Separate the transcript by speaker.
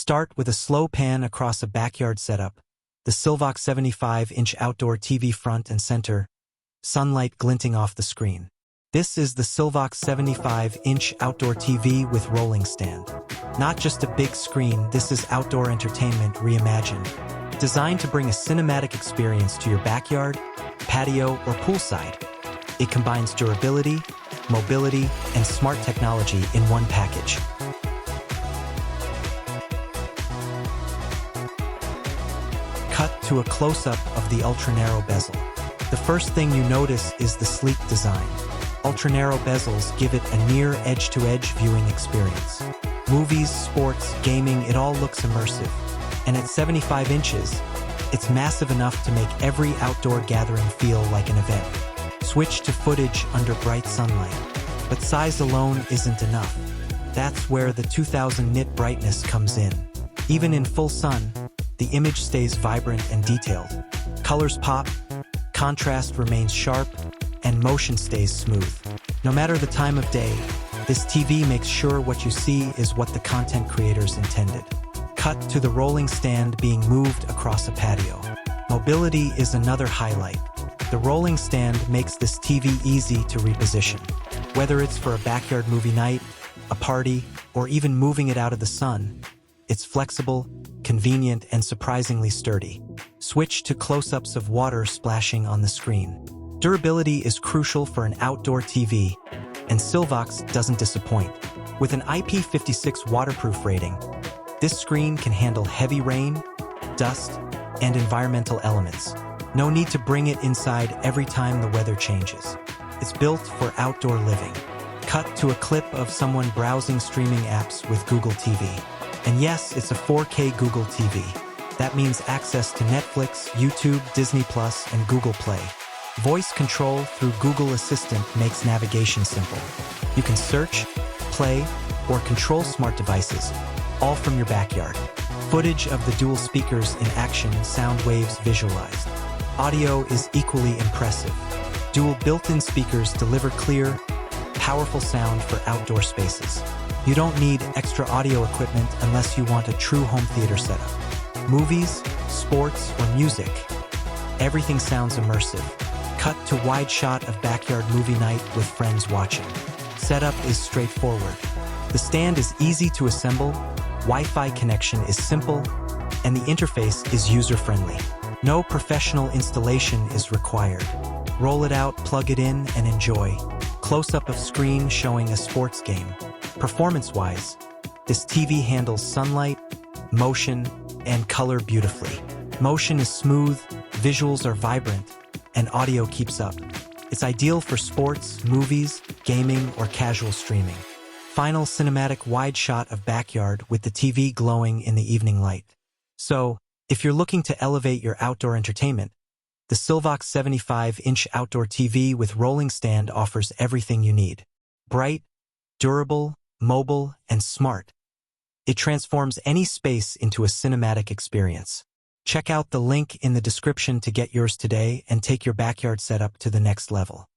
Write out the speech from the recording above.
Speaker 1: Start with a slow pan across a backyard setup, the SYLVOX 75-inch outdoor TV front and center, sunlight glinting off the screen. This is the SYLVOX 75-inch outdoor TV with rolling stand. Not just a big screen, this is outdoor entertainment reimagined. Designed to bring a cinematic experience to your backyard, patio, or poolside. It combines durability, mobility, and smart technology in one package. Cut to a close-up of the ultra-narrow bezel. The first thing you notice is the sleek design. Ultra-narrow bezels give it a near edge-to-edge viewing experience. Movies, sports, gaming, it all looks immersive. And at 75 inches, it's massive enough to make every outdoor gathering feel like an event. Switch to footage under bright sunlight. But size alone isn't enough. That's where the 2000 nit brightness comes in. Even in full sun, the image stays vibrant and detailed. Colors pop, contrast remains sharp, and motion stays smooth. No matter the time of day, this TV makes sure what you see is what the content creators intended. Cut to the rolling stand being moved across a patio. Mobility is another highlight. The rolling stand makes this TV easy to reposition. Whether it's for a backyard movie night, a party, or even moving it out of the sun, it's flexible, convenient, and surprisingly sturdy. Switch to close-ups of water splashing on the screen. Durability is crucial for an outdoor TV, and SYLVOX doesn't disappoint. With an IP56 waterproof rating, this screen can handle heavy rain, dust, and environmental elements. No need to bring it inside every time the weather changes. It's built for outdoor living. Cut to a clip of someone browsing streaming apps with Google TV. And yes, it's a 4K Google TV. That means access to Netflix, YouTube, Disney+, and Google Play. Voice control through Google Assistant makes navigation simple. You can search, play, or control smart devices, all from your backyard. Footage of the dual speakers in action, sound waves visualized. Audio is equally impressive. Dual built-in speakers deliver clear, powerful sound for outdoor spaces. You don't need extra audio equipment unless you want a true home theater setup. Movies, sports, or music, everything sounds immersive. Cut to wide shot of backyard movie night with friends watching. Setup is straightforward. The stand is easy to assemble, Wi-Fi connection is simple, and the interface is user-friendly. No professional installation is required. Roll it out, plug it in, and enjoy. Close-up of screen showing a sports game. Performance-wise, this TV handles sunlight, motion, and color beautifully. Motion is smooth, visuals are vibrant, and audio keeps up. It's ideal for sports, movies, gaming, or casual streaming. Final cinematic wide shot of backyard with the TV glowing in the evening light. So, if you're looking to elevate your outdoor entertainment, the SYLVOX 75-inch outdoor TV with rolling stand offers everything you need. Bright, durable, mobile, and smart. It transforms any space into a cinematic experience. Check out the link in the description to get yours today and take your backyard setup to the next level.